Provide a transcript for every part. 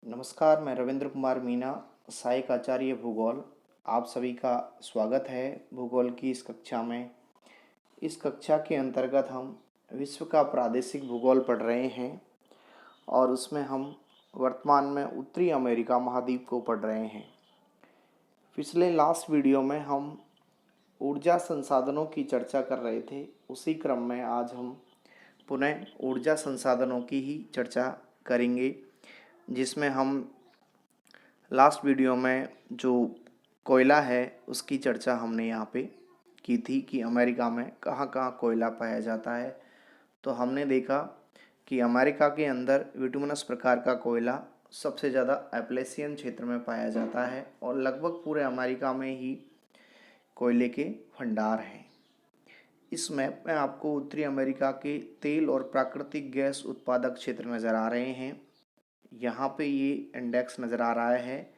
नमस्कार, मैं रविंद्र कुमार मीना, सहायक आचार्य भूगोल। आप सभी का स्वागत है भूगोल की इस कक्षा में। इस कक्षा के अंतर्गत हम विश्व का प्रादेशिक भूगोल पढ़ रहे हैं और उसमें हम वर्तमान में उत्तरी अमेरिका महाद्वीप को पढ़ रहे हैं। पिछले लास्ट वीडियो में हम ऊर्जा संसाधनों की चर्चा कर रहे थे। उसी क्रम में आज हम पुनः ऊर्जा संसाधनों की ही चर्चा करेंगे, जिसमें हम लास्ट वीडियो में जो कोयला है उसकी चर्चा हमने यहाँ पे की थी कि अमेरिका में कहाँ कहाँ कोयला पाया जाता है। तो हमने देखा कि अमेरिका के अंदर विटुमिनस प्रकार का कोयला सबसे ज़्यादा एप्लेसियन क्षेत्र में पाया जाता है और लगभग पूरे अमेरिका में ही कोयले के भंडार हैं। इस मैप में आपको उत्तरी अमेरिका के तेल और प्राकृतिक गैस उत्पादक क्षेत्र नज़र आ रहे हैं। यहाँ पे ये इंडेक्स नज़र आ रहा है,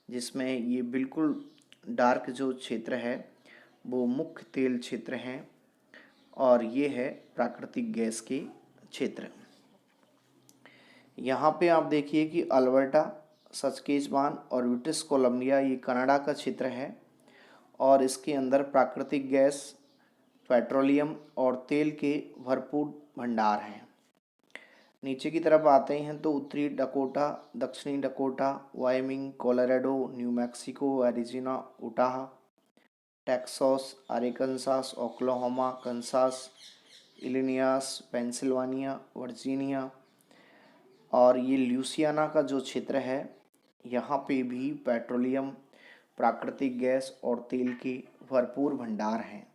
जिसमें ये बिल्कुल डार्क जो क्षेत्र है वो मुख्य तेल क्षेत्र हैं और ये है प्राकृतिक गैस के क्षेत्र। यहाँ पे आप देखिए कि अल्बर्टा, सस्केचवान और ब्रिटिश कोलंबिया ये कनाडा का क्षेत्र है और इसके अंदर प्राकृतिक गैस, पेट्रोलियम और तेल के भरपूर भंडार हैं। नीचे की तरफ आते हैं तो उत्तरी डकोटा, दक्षिणी Dakota, Wyoming, Colorado, New Mexico, Arizona, Utah, Texas, Arkansas, Oklahoma, Kansas, Illinois, Pennsylvania, Virginia और ये ल्यूसियाना का जो क्षेत्र है, यहाँ पे भी पेट्रोलियम, प्राकृतिक गैस और तेल के भरपूर भंडार हैं।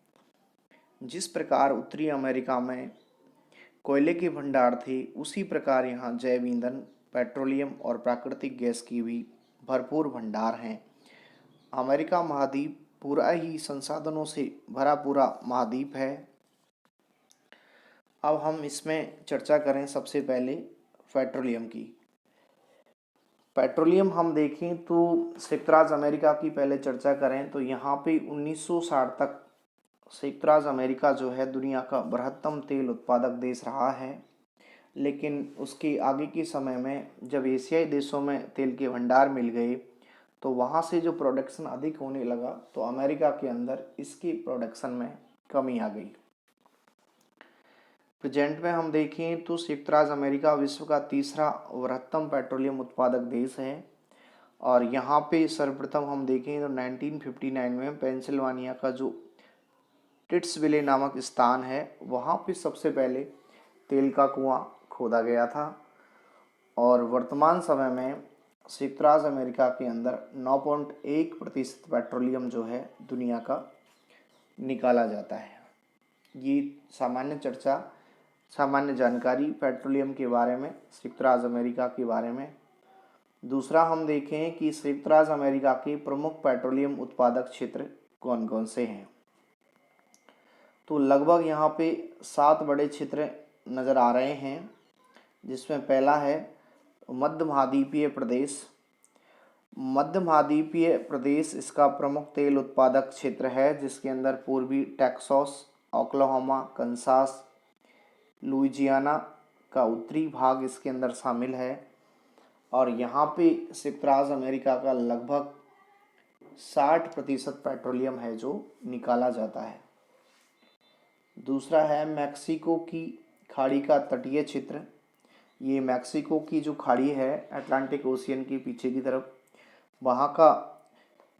जिस प्रकार उत्तरी अमेरिका में कोयले के भंडार थे, उसी प्रकार यहाँ जैव ईंधन, पेट्रोलियम और प्राकृतिक गैस की भी भरपूर भंडार हैं। अमेरिका महाद्वीप पूरा ही संसाधनों से भरा पूरा महाद्वीप है। अब हम इसमें चर्चा करें सबसे पहले पेट्रोलियम की। पेट्रोलियम हम देखें तो संयुक्त राज्य अमेरिका की पहले चर्चा करें तो यहाँ पे 1960 तक संयुक्त राज्य अमेरिका जो है दुनिया का बृहत्तम तेल उत्पादक देश रहा है। लेकिन उसके आगे के समय में जब एशियाई देशों में तेल के भंडार मिल गए तो वहाँ से जो प्रोडक्शन अधिक होने लगा तो अमेरिका के अंदर इसकी प्रोडक्शन में कमी आ गई। प्रेजेंट में हम देखें तो संयुक्त राज्य अमेरिका विश्व का तीसरा बृहत्तम पेट्रोलियम उत्पादक देश है और यहाँ पे सर्वप्रथम हम देखें तो 1959 में पेंसिल्वानिया का जो टिट्सविले नामक स्थान है वहाँ पे सबसे पहले तेल का कुआं खोदा गया था और वर्तमान समय में संयुक्त राज्य अमेरिका के अंदर 9.1% पेट्रोलियम जो है दुनिया का निकाला जाता है। ये सामान्य जानकारी पेट्रोलियम के बारे में, संयुक्त राज्य अमेरिका के बारे में। दूसरा हम देखें कि संयुक्त राज्य अमेरिका के प्रमुख पेट्रोलियम उत्पादक क्षेत्र कौन कौन से हैं। तो लगभग यहाँ पे 7 बड़े क्षेत्र नज़र आ रहे हैं, जिसमें पहला है मध्य महाद्वीपीय प्रदेश। मध्य महाद्वीपीय प्रदेश इसका प्रमुख तेल उत्पादक क्षेत्र है, जिसके अंदर पूर्वी टेक्सास, ओक्लाहोमा, कंसास, लुइजियाना का उत्तरी भाग इसके अंदर शामिल है और यहाँ पे संयुक्त राज्य अमेरिका का लगभग 60% पेट्रोलियम है जो निकाला जाता है। दूसरा है मैक्सिको की खाड़ी का तटीय क्षेत्र। ये मैक्सिको की जो खाड़ी है अटलांटिक ओशियन के पीछे की तरफ, वहाँ का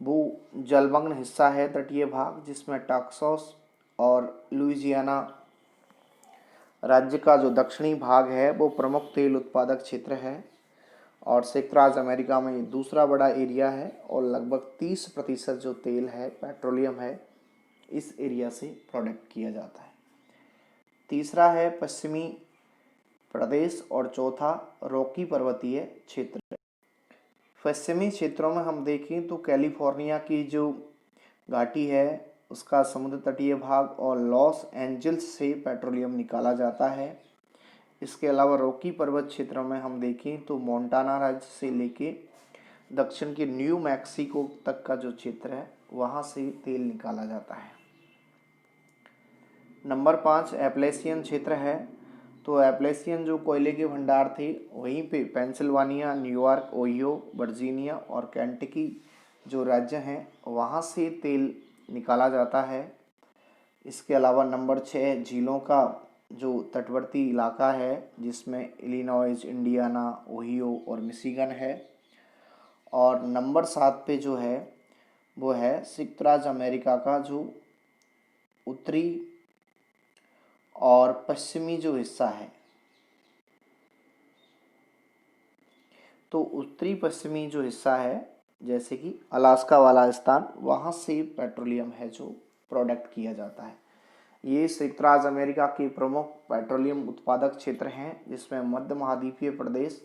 वो जलमग्न हिस्सा है, तटीय भाग, जिसमें टेक्सास और लुइजियाना राज्य का जो दक्षिणी भाग है वो प्रमुख तेल उत्पादक क्षेत्र है और संयुक्त राज्य अमेरिका में ये दूसरा बड़ा एरिया है और लगभग 30% जो तेल है, पेट्रोलियम है, इस एरिया से प्रोडक्ट किया जाता है। तीसरा है पश्चिमी प्रदेश और चौथा रॉकी पर्वतीय क्षेत्र। पश्चिमी क्षेत्रों में हम देखें तो कैलिफोर्निया की जो घाटी है उसका समुद्र तटीय भाग और लॉस एंजल्स से पेट्रोलियम निकाला जाता है। इसके अलावा रॉकी पर्वत क्षेत्रों में हम देखें तो मोंटाना राज्य से लेके दक्षिण के न्यू मैक्सिको तक का जो क्षेत्र है वहाँ से तेल निकाला जाता है। नंबर 5 एप्लेसियन क्षेत्र है। तो एप्लेसियन जो कोयले के भंडार थे वहीं पे पेंसिल्वानिया, न्यूयॉर्क, ओहियो, वर्जीनिया और केंटकी जो राज्य हैं वहाँ से तेल निकाला जाता है। इसके अलावा नंबर 6 झीलों का जो तटवर्ती इलाका है जिसमें इलिनॉइस, इंडियाना, ओहियो और मिशिगन है। और नंबर 7 पे जो है वो है संयुक्त राज्य अमेरिका का जो उत्तरी और पश्चिमी जो हिस्सा है। तो उत्तरी पश्चिमी जो हिस्सा है जैसे कि अलास्का वाला स्थान, वहाँ से पेट्रोलियम है जो प्रोडक्ट किया जाता है। ये संयुक्त राज्य अमेरिका के प्रमुख पेट्रोलियम उत्पादक क्षेत्र हैं जिसमें मध्य महाद्वीपीय प्रदेश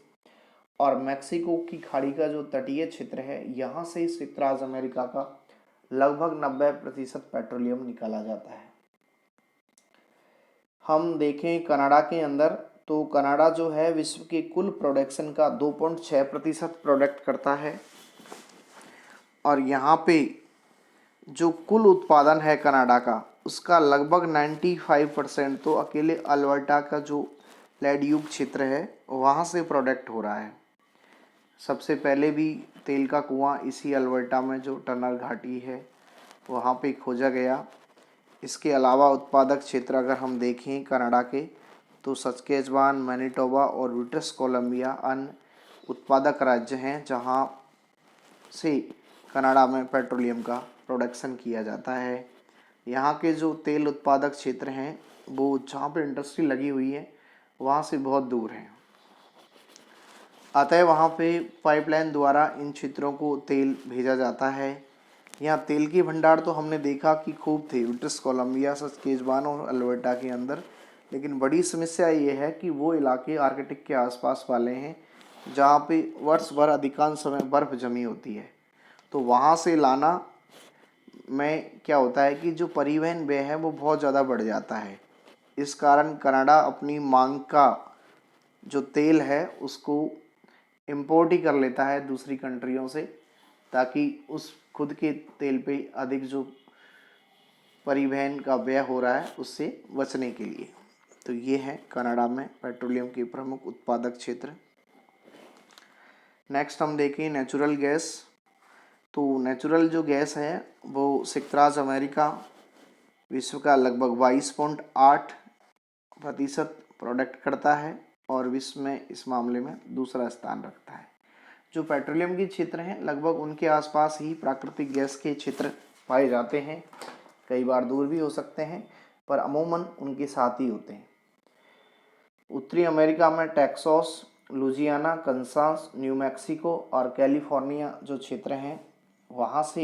और मैक्सिको की खाड़ी का जो तटीय क्षेत्र है यहाँ से संयुक्त राज्य अमेरिका का लगभग 90% पेट्रोलियम निकाला जाता है। हम देखें कनाडा के अंदर, तो कनाडा जो है विश्व के कुल प्रोडक्शन का 2.6% प्रोडक्ट करता है। और यहाँ पे जो कुल उत्पादन है कनाडा का उसका लगभग 95% तो अकेले अल्बर्टा का जो लेडयुग क्षेत्र है वहाँ से प्रोडक्ट हो रहा है। सबसे पहले भी तेल का कुआं इसी अल्बर्टा में जो टनर घाटी है वहाँ पे खोजा गया। इसके अलावा उत्पादक क्षेत्र अगर हम देखें कनाडा के तो सस्केचवान, मैनिटोबा और ब्रिटिश कोलंबिया अन्य उत्पादक राज्य हैं जहाँ से कनाडा में पेट्रोलियम का प्रोडक्शन किया जाता है। यहाँ के जो तेल उत्पादक क्षेत्र हैं वो जहाँ पे इंडस्ट्री लगी हुई है वहाँ से बहुत दूर हैं, अतः वहाँ पे पाइपलाइन द्वारा इन क्षेत्रों को तेल भेजा जाता है। यहाँ तेल के भंडार तो हमने देखा कि खूब थे ब्रिटिश कोलंबिया, सस्केचवान और अल्बर्टा के अंदर, लेकिन बड़ी समस्या ये है कि वो इलाके आर्कटिक के आसपास वाले हैं जहाँ पे वर्ष भर अधिकांश समय बर्फ़ जमी होती है। तो वहाँ से लाना में क्या होता है कि जो परिवहन व्यय है वो बहुत ज़्यादा बढ़ जाता है। इस कारण कनाडा अपनी मांग का जो तेल है उसको इम्पोर्ट ही कर लेता है दूसरी कंट्रियों से, ताकि उस खुद के तेल पे अधिक जो परिवहन का व्यय हो रहा है उससे बचने के लिए। तो ये है कनाडा में पेट्रोलियम के प्रमुख उत्पादक क्षेत्र। नेक्स्ट हम देखें नेचुरल गैस। तो नेचुरल जो गैस है वो संयुक्त राज्य अमेरिका विश्व का लगभग 22.8% प्रोडक्ट करता है और विश्व में इस मामले में दूसरा स्थान रखता है। जो पेट्रोलियम के क्षेत्र हैं लगभग उनके आसपास ही प्राकृतिक गैस के क्षेत्र पाए जाते हैं, कई बार दूर भी हो सकते हैं पर अमूमन उनके साथ ही होते हैं। उत्तरी अमेरिका में Texas, Louisiana, Kansas, new Mexico और कैलिफोर्निया जो क्षेत्र हैं वहाँ से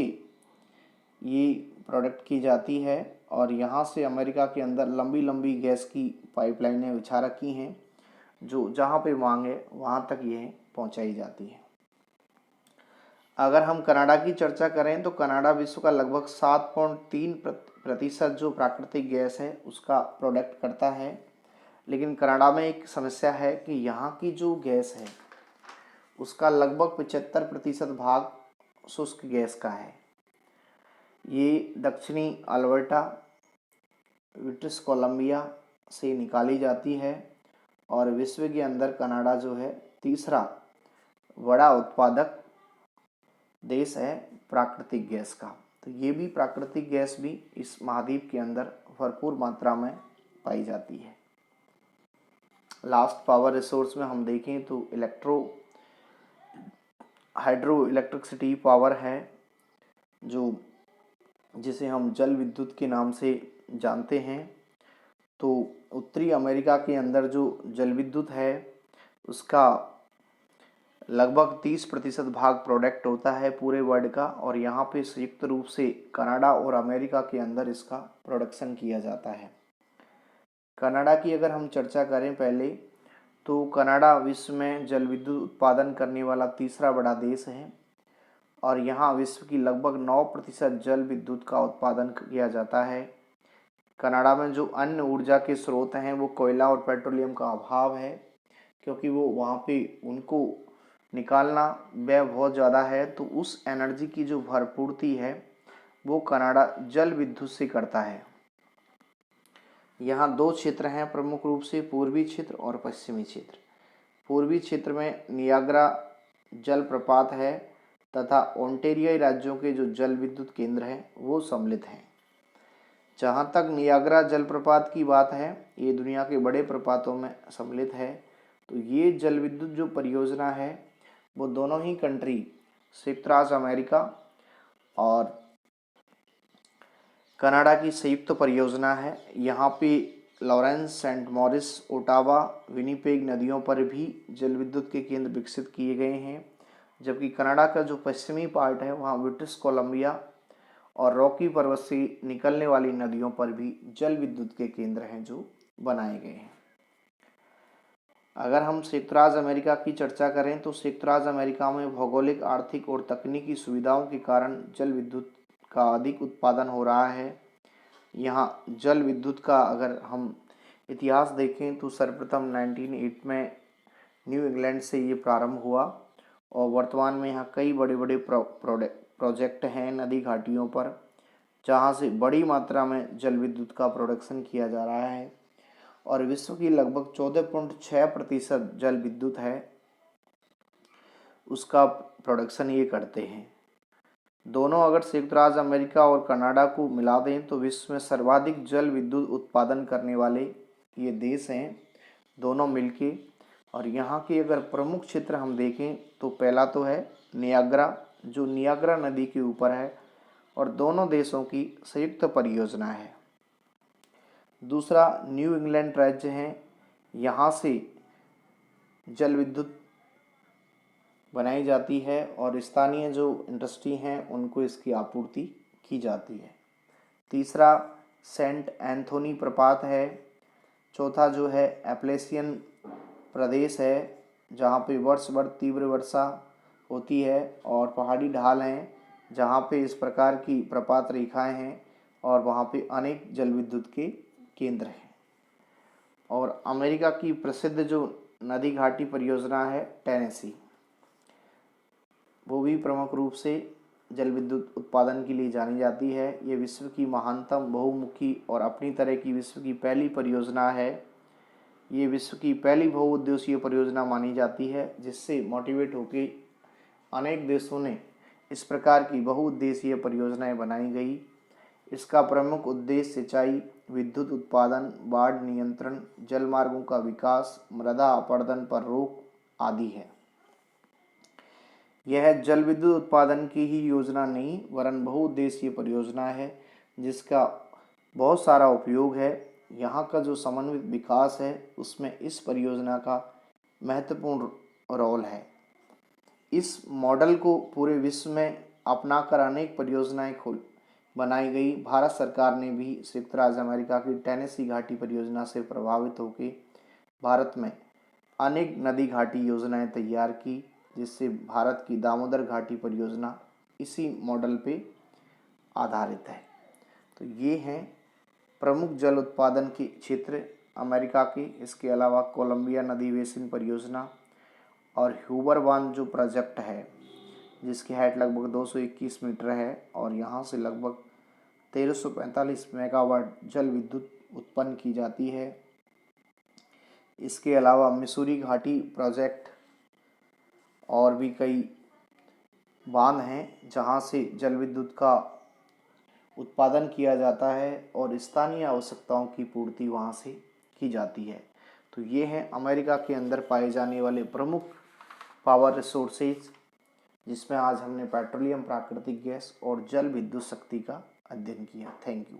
ये प्रोडक्ट की जाती है और यहाँ से अमेरिका के अंदर लंबी लंबी गैस की पाइपलाइनें बिछा रखी हैं जो जहाँ पे मांग है वहाँ तक ये पहुँचाई जाती है। अगर हम कनाडा की चर्चा करें तो कनाडा विश्व का लगभग 7.3% जो प्राकृतिक गैस है उसका प्रोडक्ट करता है। लेकिन कनाडा में एक समस्या है कि यहाँ की जो गैस है उसका लगभग 75% भाग शुष्क गैस का है। ये दक्षिणी अल्बर्टा, ब्रिटिश कोलंबिया से निकाली जाती है और विश्व के अंदर कनाडा जो है तीसरा बड़ा उत्पादक देश है प्राकृतिक गैस का। तो ये भी प्राकृतिक गैस भी इस महाद्वीप के अंदर भरपूर मात्रा में पाई जाती है। लास्ट पावर रिसोर्स में हम देखें तो हाइड्रो इलेक्ट्रिसिटी पावर है जो जिसे हम जल विद्युत के नाम से जानते हैं। तो उत्तरी अमेरिका के अंदर जो जल विद्युत है उसका लगभग 30% भाग प्रोडक्ट होता है पूरे वर्ल्ड का और यहाँ पे संयुक्त रूप से कनाडा और अमेरिका के अंदर इसका प्रोडक्शन किया जाता है। कनाडा की अगर हम चर्चा करें पहले तो कनाडा विश्व में जल विद्युत उत्पादन करने वाला तीसरा बड़ा देश है और यहाँ विश्व की लगभग 9% जल विद्युत का उत्पादन किया जाता है। कनाडा में जो अन्य ऊर्जा के स्रोत हैं वो कोयला और पेट्रोलियम का अभाव है क्योंकि वो वहाँ पे उनको निकालना व्यय बहुत ज़्यादा है। तो उस एनर्जी की जो भरपूर्ति है वो कनाडा जल विद्युत से करता है। यहाँ दो क्षेत्र हैं प्रमुख रूप से, पूर्वी क्षेत्र और पश्चिमी क्षेत्र। पूर्वी क्षेत्र में नियाग्रा जलप्रपात है तथा ओंटेरियाई राज्यों के जो जल विद्युत केंद्र हैं वो सम्मिलित हैं। जहाँ तक नियाग्रा जलप्रपात की बात है, ये दुनिया के बड़े प्रपातों में सम्मिलित है। तो ये जल विद्युत जो परियोजना है वो दोनों ही कंट्री, संयुक्त राज्य अमेरिका और कनाडा की संयुक्त परियोजना है। यहाँ पे Lawrence, Saint Maurice, Ottawa, Winnipeg नदियों पर भी जल विद्युत के केंद्र विकसित किए गए हैं, जबकि कनाडा का जो पश्चिमी पार्ट है वहाँ ब्रिटिश कोलंबिया और रॉकी पर्वत से निकलने वाली नदियों पर भी जल विद्युत के केंद्र हैं जो बनाए गए हैं। अगर हम संयुक्त राज्य अमेरिका की चर्चा करें तो संयुक्त राज्य अमेरिका में भौगोलिक, आर्थिक और तकनीकी सुविधाओं के कारण जल विद्युत का अधिक उत्पादन हो रहा है। यहाँ जल विद्युत का अगर हम इतिहास देखें तो सर्वप्रथम 1908 में न्यू इंग्लैंड से ये प्रारंभ हुआ और वर्तमान में यहाँ कई बड़े बड़े प्रोजेक्ट हैं नदी घाटियों पर, जहाँ से बड़ी मात्रा में जल विद्युत का प्रोडक्शन किया जा रहा है और विश्व की लगभग 14.6% जल विद्युत है उसका प्रोडक्शन ये करते हैं। दोनों अगर संयुक्त राज्य अमेरिका और कनाडा को मिला दें तो विश्व में सर्वाधिक जल विद्युत उत्पादन करने वाले ये देश हैं दोनों मिलके। और यहाँ के अगर प्रमुख क्षेत्र हम देखें तो पहला तो है नियाग्रा, जो नियाग्रा नदी के ऊपर है और दोनों देशों की संयुक्त परियोजना है। दूसरा न्यू इंग्लैंड राज्य है, यहाँ से जल विद्युत बनाई जाती है और स्थानीय जो इंडस्ट्री हैं उनको इसकी आपूर्ति की जाती है। तीसरा सेंट एंथोनी प्रपात है। चौथा जो है एप्लेसियन प्रदेश है, जहाँ पे वर्ष भर तीव्र वर्षा होती है और पहाड़ी ढाल हैं जहाँ पे इस प्रकार की प्रपात रेखाएं हैं और वहाँ पे अनेक जल विद्युत के केंद्र हैं। और अमेरिका की प्रसिद्ध जो नदी घाटी परियोजना है टेनेसी, वो भी प्रमुख रूप से जल विद्युत उत्पादन के लिए जानी जाती है। ये विश्व की महानतम बहुमुखी और अपनी तरह की विश्व की पहली परियोजना है। ये विश्व की पहली बहुउद्देशीय परियोजना मानी जाती है, जिससे मोटिवेट होकर अनेक देशों ने इस प्रकार की बहुउद्देशीय परियोजनाएं बनाई गई। इसका प्रमुख उद्देश्य सिंचाई, विद्युत उत्पादन, बाढ़ नियंत्रण, जल मार्गों का विकास, मृदा अपरदन पर रोक आदि है। यह जल विद्युत उत्पादन की ही योजना नहीं वरन बहुउद्देशीय परियोजना है जिसका बहुत सारा उपयोग है। यहाँ का जो समन्वित विकास है उसमें इस परियोजना का महत्वपूर्ण रोल है। इस मॉडल को पूरे विश्व में अपनाकर अनेक परियोजनाएं बनाई गई। भारत सरकार ने भी संयुक्त राज्य अमेरिका की टेनेसी घाटी परियोजना से प्रभावित होकर भारत में अनेक नदी घाटी योजनाएं तैयार की, जिससे भारत की दामोदर घाटी परियोजना इसी मॉडल पे आधारित है। तो ये हैं प्रमुख जल उत्पादन के क्षेत्र अमेरिका के। इसके अलावा कोलंबिया नदी बेसिन परियोजना और ह्यूबर बांध जो प्रोजेक्ट है जिसकी हाइट लगभग 221 मीटर है और यहाँ से लगभग 1345 मेगावाट जल विद्युत उत्पन्न की जाती है। इसके अलावा मिसूरी घाटी प्रोजेक्ट और भी कई बांध हैं जहाँ से जल विद्युत का उत्पादन किया जाता है और स्थानीय आवश्यकताओं की पूर्ति वहाँ से की जाती है। तो ये हैं अमेरिका के अंदर पाए जाने वाले प्रमुख पावर रिसोर्सेज, जिसमें आज हमने पेट्रोलियम, प्राकृतिक गैस और जल विद्युत शक्ति का अध्ययन किया। Thank you.